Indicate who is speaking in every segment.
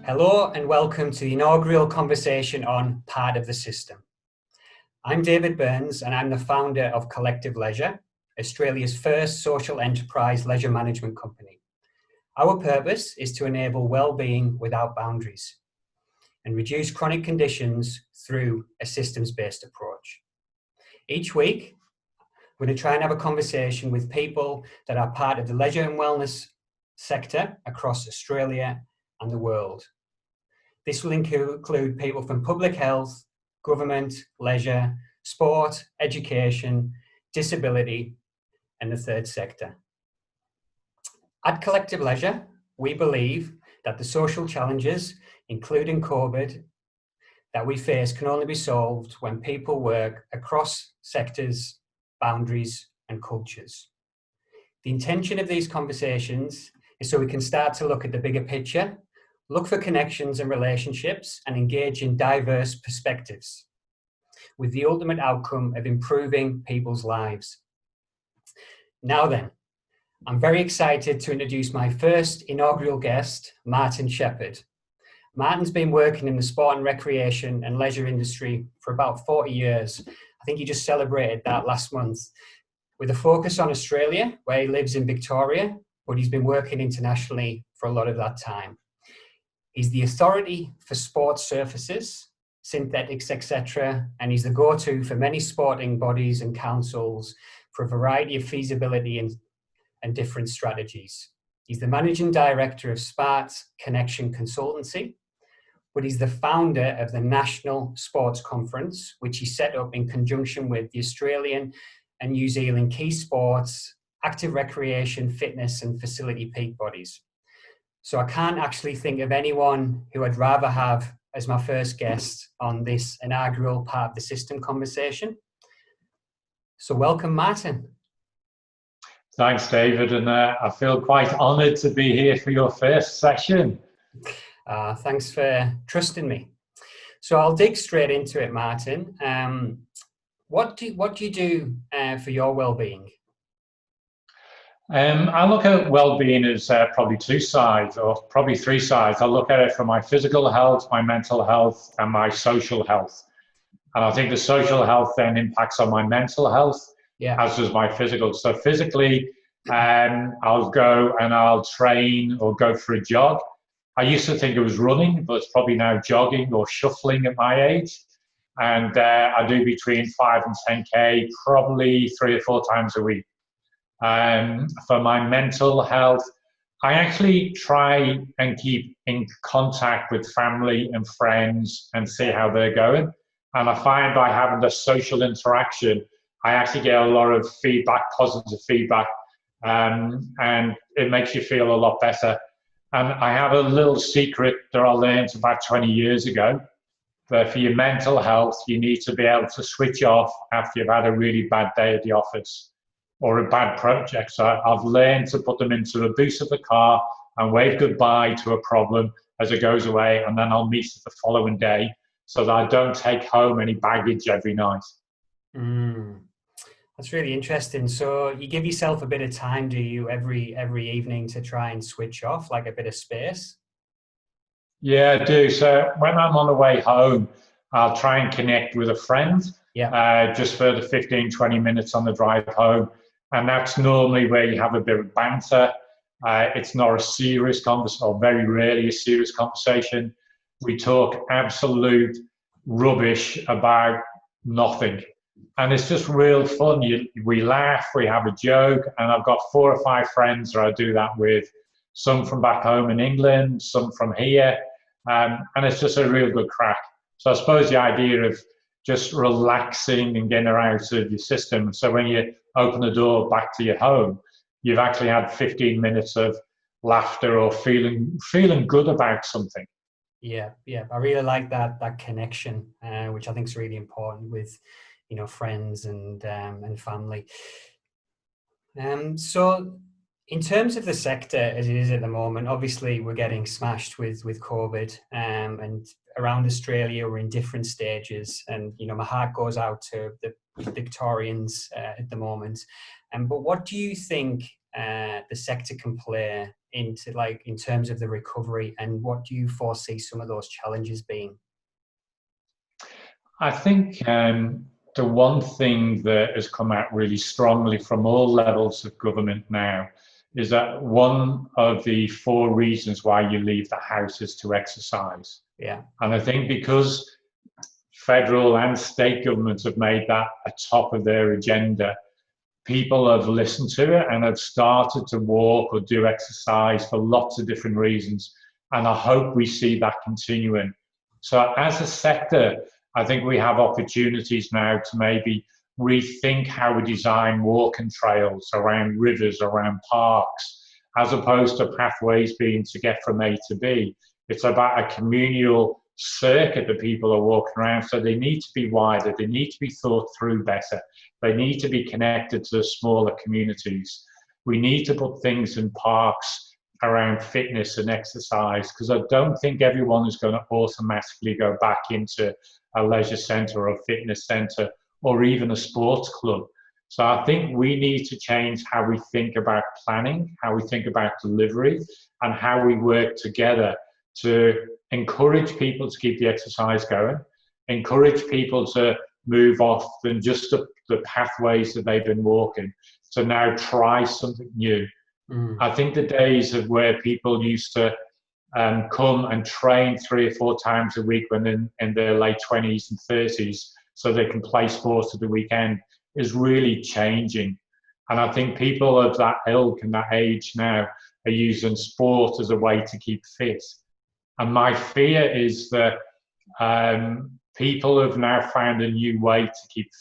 Speaker 1: Hello and welcome to the inaugural conversation on Part of the System. I'm David Burns and I'm the founder of Collective Leisure, Australia's first social enterprise leisure management company. Our purpose is to enable well-being without boundaries and reduce chronic conditions through a systems-based approach. Each week, we're going to try and have a conversation with people that are part of the leisure and wellness sector across Australia and the world. This will include people from public health, government, leisure, sport, education, disability, and the third sector. At Collective Leisure, we believe that the social challenges, including COVID, that we face can only be solved when people work across sectors, boundaries, and cultures. The intention of these conversations is so we can start to look at the bigger picture, look for connections and relationships, and engage in diverse perspectives, with the ultimate outcome of improving people's lives. Now then, I'm very excited to introduce my first inaugural guest, Martin Sheppard. Martin's been working in the sport and recreation and leisure industry for about 40 years. I think he just celebrated that last month, with a focus on Australia, where he lives in Victoria, but he's been working internationally for a lot of that time. He's the authority for sports surfaces, synthetics, etc., and he's the go-to for many sporting bodies and councils for a variety of feasibility and different strategies. He's the managing director of Sparks Connection Consultancy, but he's the founder of the National Sports Conference, which he set up in conjunction with the Australian and New Zealand key sports, active recreation, fitness, and facility peak bodies. So I can't actually think of anyone who I'd rather have as my first guest on this inaugural Part of the System conversation. So welcome, Martin.
Speaker 2: Thanks, David, and I feel quite honoured to be here for your first session.
Speaker 1: Thanks for trusting me. So I'll dig straight into it, Martin. What do you do for your well-being?
Speaker 2: I look at well-being as probably two sides, or probably three sides. I look at it from my physical health, my mental health, and my social health. And I think the social health then impacts on my mental health, as does my physical. So physically, I'll go and I'll train or go for a jog. I used to think it was running, but it's probably now jogging or shuffling at my age. And I do between 5 and 10K, probably 3 or 4 times a week. For my mental health, I actually try and keep in contact with family and friends and see how they're going. And I find by having the social interaction, I actually get a lot of feedback, positive feedback, and it makes you feel a lot better. And I have a little secret that I learned about 20 years ago, that for your mental health, you need to be able to switch off after you've had a really bad day at the office or a bad project. So I've learned to put them into the boot of the car and wave goodbye to a problem as it goes away, and then I'll meet it the following day so that I don't take home any baggage every night.
Speaker 1: That's really interesting. So you give yourself a bit of time, do you, every evening to try and switch off, like a bit of space?
Speaker 2: Yeah, I do. So when I'm on the way home, I'll try and connect with a friend just for the 15, 20 minutes on the drive home. And that's normally where you have a bit of banter. It's not a serious conversation, or very rarely a serious conversation. We talk absolute rubbish about nothing. And it's just real fun. We laugh, we have a joke, and I've got 4 or 5 friends that I do that with, some from back home in England, some from here, and it's just a real good crack. So I suppose the idea of just relaxing and getting out of your system. So when you open the door back to your home, you've actually had 15 minutes of laughter or feeling good about something.
Speaker 1: Yeah, I really like that connection, which I think is really important with, friends and family. So in terms of the sector as it is at the moment, obviously we're getting smashed with COVID, and around Australia we're in different stages, and my heart goes out to the Victorians at the moment. But what do you think the sector can play into, like, in terms of the recovery, and what do you foresee some of those challenges being?
Speaker 2: I think the one thing that has come out really strongly from all levels of government now is that one of the 4 reasons why you leave the house is to exercise.
Speaker 1: Yeah.
Speaker 2: And I think because federal and state governments have made that a top of their agenda, people have listened to it and have started to walk or do exercise for lots of different reasons. And I hope we see that continuing. So as a sector, I think we have opportunities now to maybe rethink how we design walking trails around rivers, around parks, as opposed to pathways being to get from A to B. It's about a communal circuit that people are walking around, so they need to be wider, they need to be thought through better, they need to be connected to smaller communities. We need to put things in parks around fitness and exercise, because I don't think everyone is going to automatically go back into a leisure centre or a fitness centre or even a sports club. So I think we need to change how we think about planning, how we think about delivery, and how we work together to encourage people to keep the exercise going, encourage people to move off than just the pathways that they've been walking, to now try something new. I think the days of where people used to come and train 3 or 4 times a week when in their late 20s and 30s so they can play sports at the weekend is really changing. And I think people of that ilk and that age now are using sport as a way to keep fit. And my fear is that people have now found a new way to keep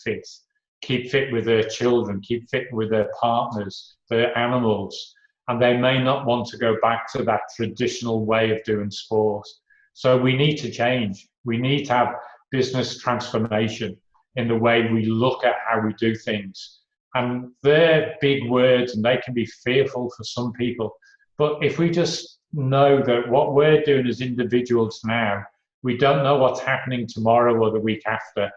Speaker 2: fit with their children, keep fit with their partners, their animals, and they may not want to go back to that traditional way of doing sport. So we need to change. We need to have business transformation in the way we look at how we do things. And they're big words and they can be fearful for some people. But if we just know that what we're doing as individuals now, we don't know what's happening tomorrow or the week after,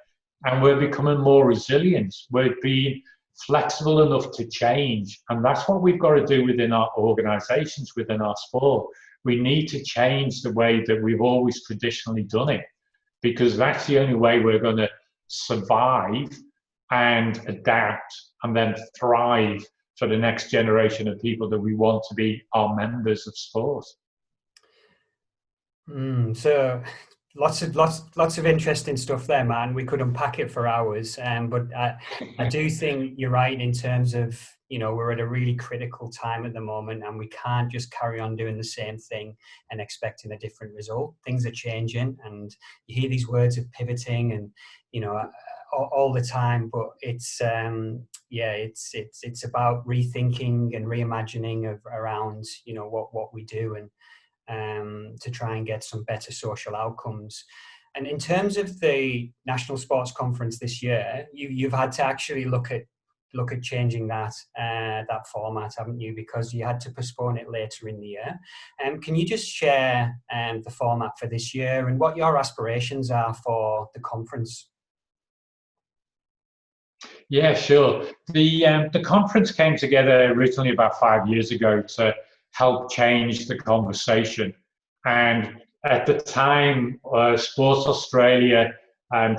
Speaker 2: and we're becoming more resilient. We're being flexible enough to change, and that's what we've got to do within our organizations, within our sport. We need to change the way that we've always traditionally done it, because that's the only way we're going to survive and adapt and then thrive for the next generation of people that we want to be our members of sport.
Speaker 1: So lots of interesting stuff there, man. We could unpack it for hours, but I do think you're right in terms of, you know, we're at a really critical time at the moment, and we can't just carry on doing the same thing and expecting a different result. Things are changing, and you hear these words of pivoting, and you know, all the time. But it's it's about rethinking and reimagining around, you know, what we do, and to try and get some better social outcomes. And in terms of the National Sports Conference this year, you've had to actually look at changing that format, haven't you? Because you had to postpone it later in the year. Can you just share the format for this year and what your aspirations are for the conference?
Speaker 2: Yeah, sure. The conference came together originally about 5 years ago to help change the conversation. And at the time, Sports Australia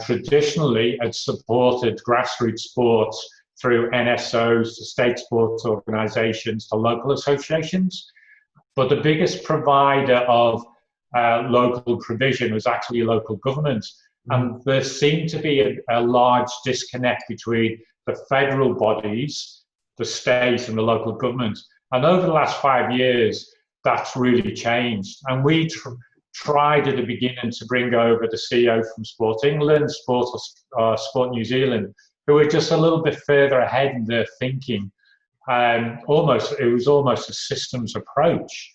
Speaker 2: traditionally had supported grassroots sports through NSOs to state sports organisations to local associations. But the biggest provider of local provision was actually local government. And there seemed to be a large disconnect between the federal bodies, the state and the local government. And over the last 5 years, that's really changed. And we tried at the beginning to bring over the CEO from Sport England, Sport New Zealand, who were just a little bit further ahead in their thinking. It was almost a systems approach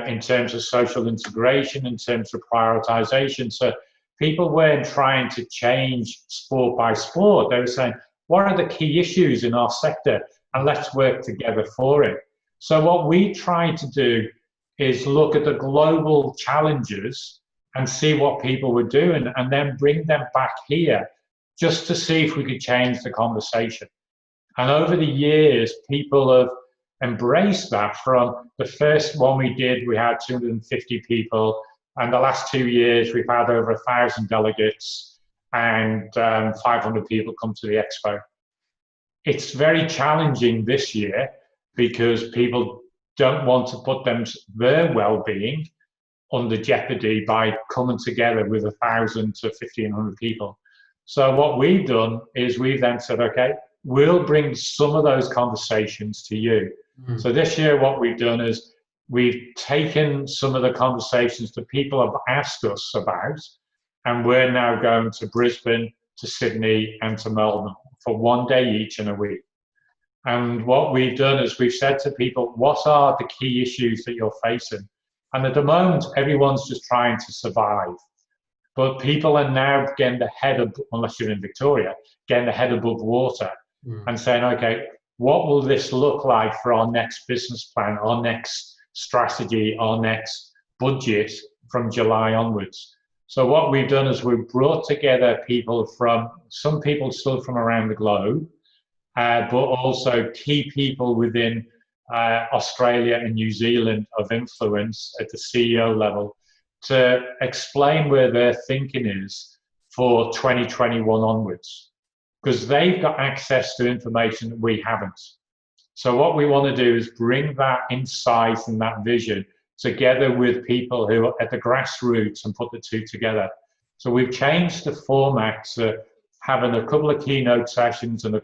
Speaker 2: in terms of social integration, in terms of prioritization. So people weren't trying to change sport by sport. They were saying, what are the key issues in our sector? And let's work together for it. So what we try to do is look at the global challenges and see what people were doing, and then bring them back here just to see if we could change the conversation. And over the years, people embraced that. From the first one we did, we had 250 people, and the last 2 years we've had over 1,000 delegates and 500 people come to the expo. It's very challenging this year because people don't want to put their well-being under jeopardy by coming together with 1,000 to 1,500 people. So what we've done is we've then said, okay, we'll bring some of those conversations to you. So this year what we've done is we've taken some of the conversations that people have asked us about, and we're now going to Brisbane, to Sydney, and to Melbourne for 1 day each in a week. And what we've done is we've said to people, what are the key issues that you're facing? And at the moment, everyone's just trying to survive. But people are now getting the head of, unless you're in Victoria, getting the head above water and saying, okay, what will this look like for our next business plan, our next strategy, our next budget from July onwards? So what we've done is we've brought together people from, some people still from around the globe, but also key people within Australia and New Zealand of influence at the CEO level to explain where their thinking is for 2021 onwards, because they've got access to information that we haven't. So what we want to do is bring that insight and that vision together with people who are at the grassroots and put the two together. So we've changed the format to having a couple of keynote sessions and a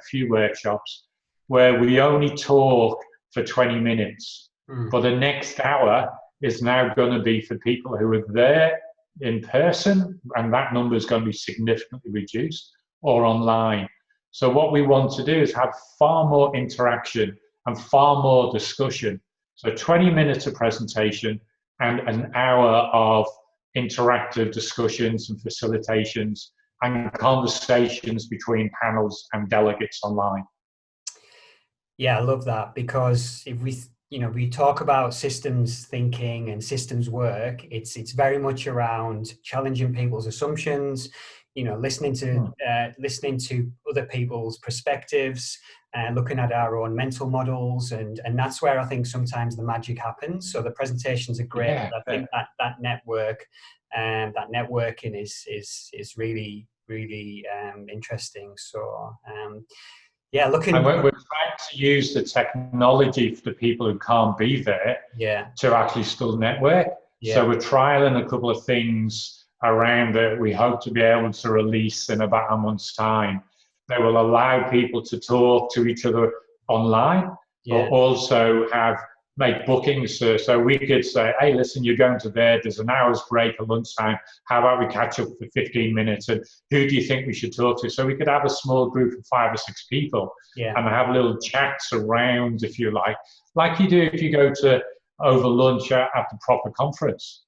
Speaker 2: few workshops where we only talk for 20 minutes. For the next hour is now going to be for people who are there in person, and that number is going to be significantly reduced, or online. So what we want to do is have far more interaction and far more discussion. So 20 minutes of presentation and an hour of interactive discussions and facilitations and conversations between panels and delegates online.
Speaker 1: Yeah, I love that, because if we talk about systems thinking and systems work, it's very much around challenging people's assumptions, listening to other people's perspectives, and looking at our own mental models, and that's where I think sometimes the magic happens. So the presentations are great, but I think that network and that networking is really interesting. So yeah, and
Speaker 2: we're trying to use the technology for the people who can't be there to actually still network. So we're trialing a couple of things around that we hope to be able to release in about a month's time. They will allow people to talk to each other online, but also make bookings. So we could say, hey, listen, you're going to there's an hour's break at lunchtime. How about we catch up for 15 minutes? And who do you think we should talk to? So we could have a small group of 5 or 6 people and have little chats around, if you like you do if you go to over lunch at the proper conference.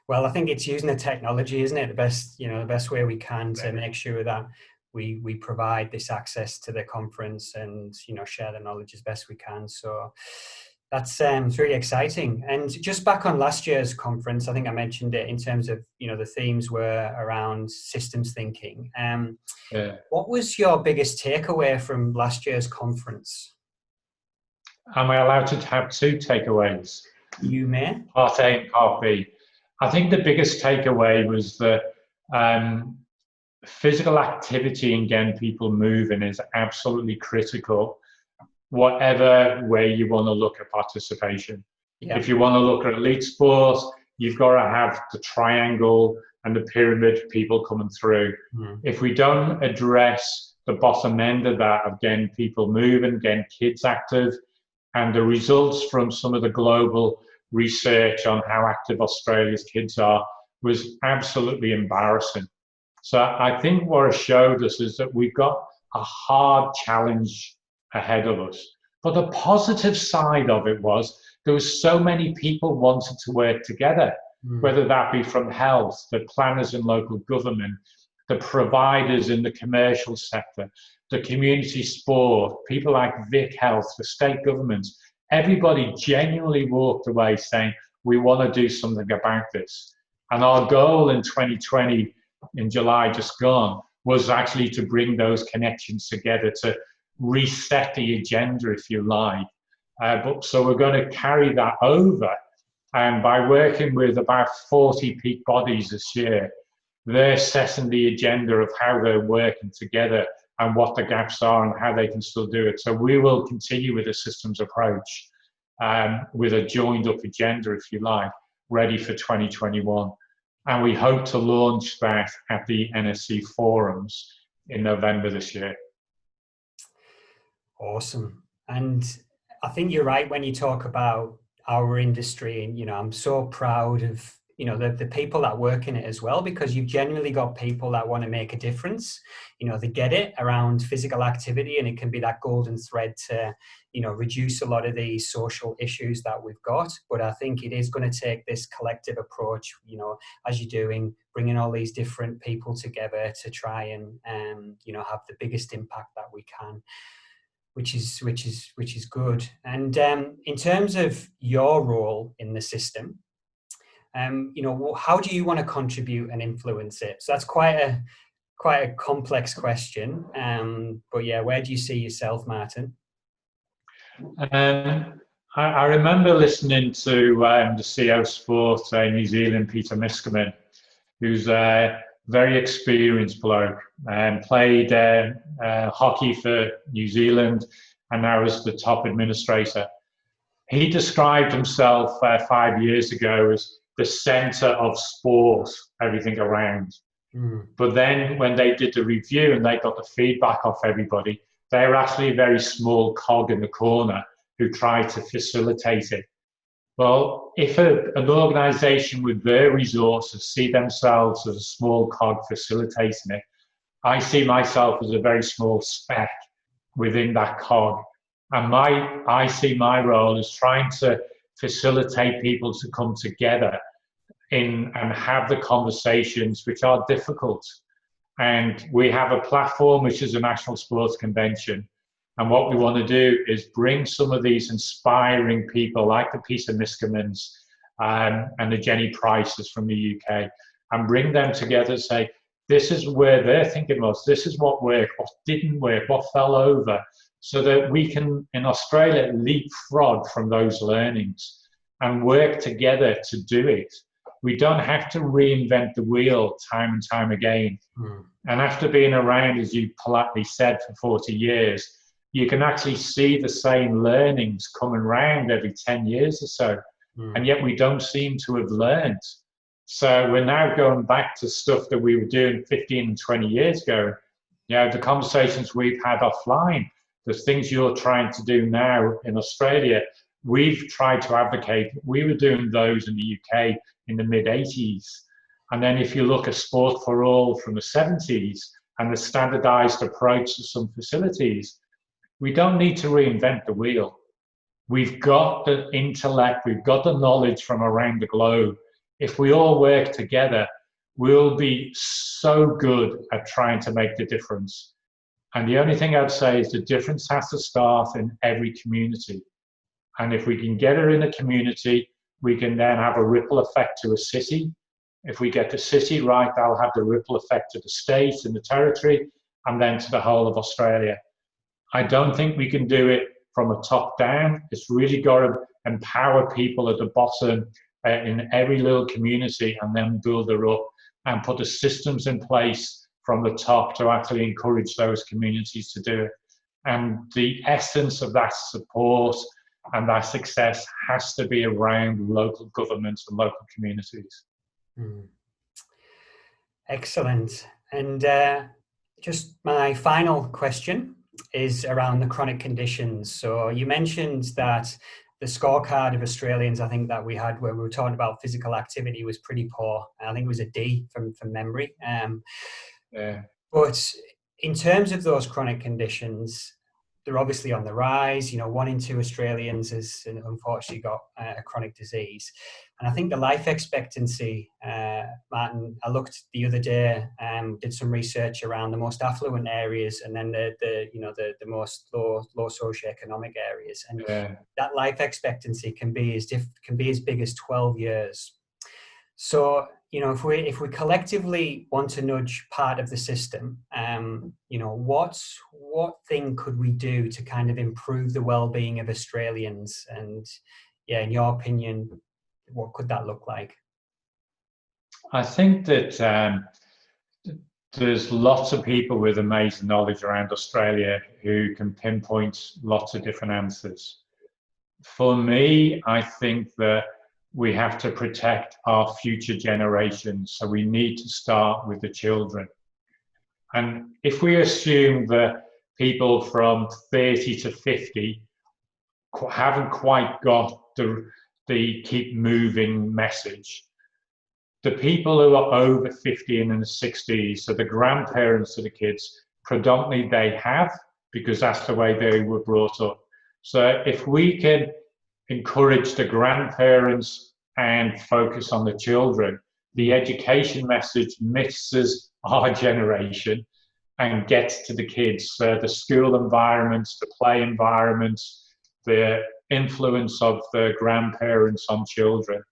Speaker 1: Well, I think it's using the technology, isn't it? The best way we can to make sure that we provide this access to the conference and, share the knowledge as best we can. So that's really exciting. And just back on last year's conference, I think I mentioned it in terms of, the themes were around systems thinking. What was your biggest takeaway from last year's conference?
Speaker 2: Am I allowed to have 2 takeaways?
Speaker 1: You may.
Speaker 2: Part A and Part B. I think the biggest takeaway was that physical activity and getting people moving is absolutely critical, whatever way you want to look at participation. If you want to look at elite sports, you've got to have the triangle and the pyramid people coming through. If we don't address the bottom end of that, of getting people moving, getting kids active, and the results from some of the global research on how active Australia's kids are was absolutely embarrassing. So I think what it showed us is that we've got a hard challenge ahead of us. But the positive side of it was there was so many people wanting to work together, whether that be from health, the planners in local government, the providers in the commercial sector, the community sport, people like Vic Health, the state governments. Everybody genuinely walked away saying, we want to do something about this. And our goal in 2020, in July just gone, was actually to bring those connections together, to reset the agenda, if you like. But so we're going to carry that over. And by working with about 40 peak bodies this year, they're setting the agenda of how they're working together and what the gaps are and how they can still do it. So we will continue with a systems approach, with a joined up agenda, if you like, ready for 2021. And we hope to launch that at the NSC forums in November this year.
Speaker 1: Awesome. And I think you're right when you talk about our industry, and I'm so proud of the people that work in it as well, because you've genuinely got people that want to make a difference. They get it around physical activity, and it can be that golden thread to reduce a lot of these social issues that we've got. But I think it is going to take this collective approach, as you're doing, bringing all these different people together to try and have the biggest impact that we can, which is good. And in terms of your role in the system, how do you want to contribute and influence it? So that's quite a complex question. But yeah, where do you see yourself, Martin?
Speaker 2: I remember listening to the CEO Sport New Zealand, Peter Miskman, who's a very experienced bloke and played hockey for New Zealand and now is the top administrator. He described himself 5 years ago as the center of sport, everything around. But then when they did the review and they got the feedback off everybody, they were actually a very small cog in the corner who tried to facilitate it. Well, if an organization with their resources see themselves as a small cog facilitating it, I see myself as a very small speck within that cog. And I see my role as trying to facilitate people to come together and have the conversations which are difficult. And we have a platform which is a national sports convention. And what we want to do is bring some of these inspiring people like the Peter Miskamans and the Jenny Prices from the UK, and bring them together and say, this is where their thinking was, this is what worked, what didn't work, what fell over, so that we can, in Australia, leapfrog from those learnings and work together to do it. We don't have to reinvent the wheel time and time again. And after being around, as you politely said, for 40 years, you can actually see the same learnings coming around every 10 years or so. And yet we don't seem to have learned. So we're now going back to stuff that we were doing 15 and 20 years ago. The conversations we've had offline, the things you're trying to do now in Australia, we've tried to advocate. We were doing those in the UK in the mid-80s. And then if you look at Sport for All from the 70s and the standardized approach to some facilities, we don't need to reinvent the wheel. We've got the intellect, we've got the knowledge from around the globe. If we all work together, we'll be so good at trying to make the difference. And the only thing I'd say is the difference has to start in every community. And if we can get it in a community, we can then have a ripple effect to a city. If we get the city right, that'll have the ripple effect to the state and the territory, and then to the whole of Australia. I don't think we can do it from a top down. It's really got to empower people at the bottom in every little community, and then build it up and put the systems in place from the top to actually encourage those communities to do it. And the essence of that support and that success has to be around local governments and local communities.
Speaker 1: Excellent. And just my final question is around the chronic conditions. So you mentioned that the scorecard of Australians, I think that we had where we were talking about physical activity, was pretty poor. I think it was a D from memory. But in terms of those chronic conditions, they're obviously on the rise. 1 in 2 Australians has unfortunately got a chronic disease. And I think the life expectancy, Martin, I looked the other day, did some research around the most affluent areas and then the most low socioeconomic areas. And that life expectancy can be as big as 12 years. So, if we collectively want to nudge part of the system, what thing could we do to kind of improve the well-being of Australians? And yeah, in your opinion, what could that look like?
Speaker 2: I think that there's lots of people with amazing knowledge around Australia who can pinpoint lots of different answers. For me, I think that we have to protect our future generations, so we need to start with the children. And if we assume that people from 30 to 50 haven't quite got the keep moving message, the people who are over 50 and in the 60s, so the grandparents of the kids, predominantly they have, because that's the way they were brought up. So if we can encourage the grandparents and focus on the children, the education message misses our generation and gets to the kids. The school environments, the play environments, the influence of the grandparents on children,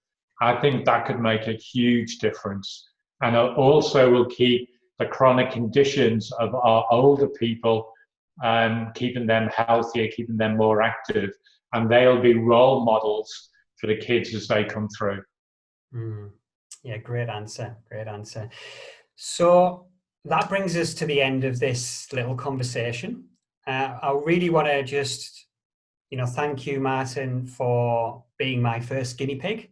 Speaker 2: I think that could make a huge difference. And it also will keep the chronic conditions of our older people, keeping them healthier, keeping them more active, and they'll be role models for the kids as they come through.
Speaker 1: Yeah, great answer. Great answer. So that brings us to the end of this little conversation. I really want to just, thank you, Martin, for being my first guinea pig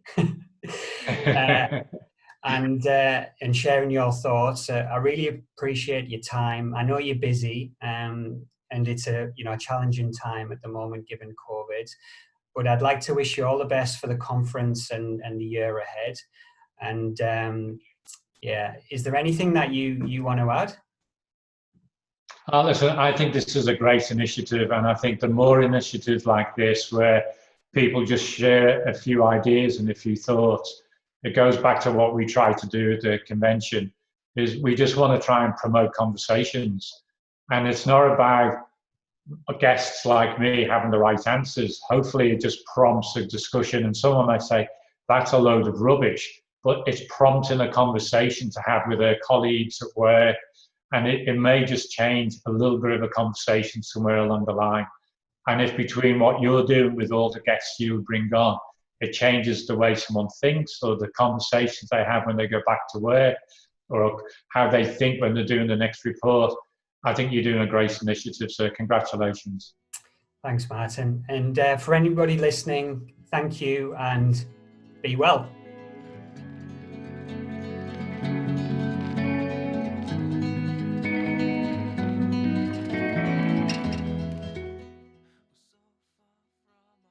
Speaker 1: and sharing your thoughts. I really appreciate your time. I know you're busy, and it's a challenging time at the moment given COVID. But I'd like to wish you all the best for the conference and the year ahead. And is there anything that you want to add?
Speaker 2: Listen, I think this is a great initiative, and I think the more initiatives like this where people just share a few ideas and a few thoughts, it goes back to what we try to do at the convention, is we just want to try and promote conversations. And it's not about guests like me having the right answers. Hopefully it just prompts a discussion, and someone might say, that's a load of rubbish, but it's prompting a conversation to have with their colleagues at work, and it may just change a little bit of a conversation somewhere along the line. And if between what you're doing with all the guests you bring on, it changes the way someone thinks, or the conversations they have when they go back to work, or how they think when they're doing the next report, I think you're doing a great initiative, so congratulations.
Speaker 1: Thanks, Martin. And for anybody listening, thank you and be well.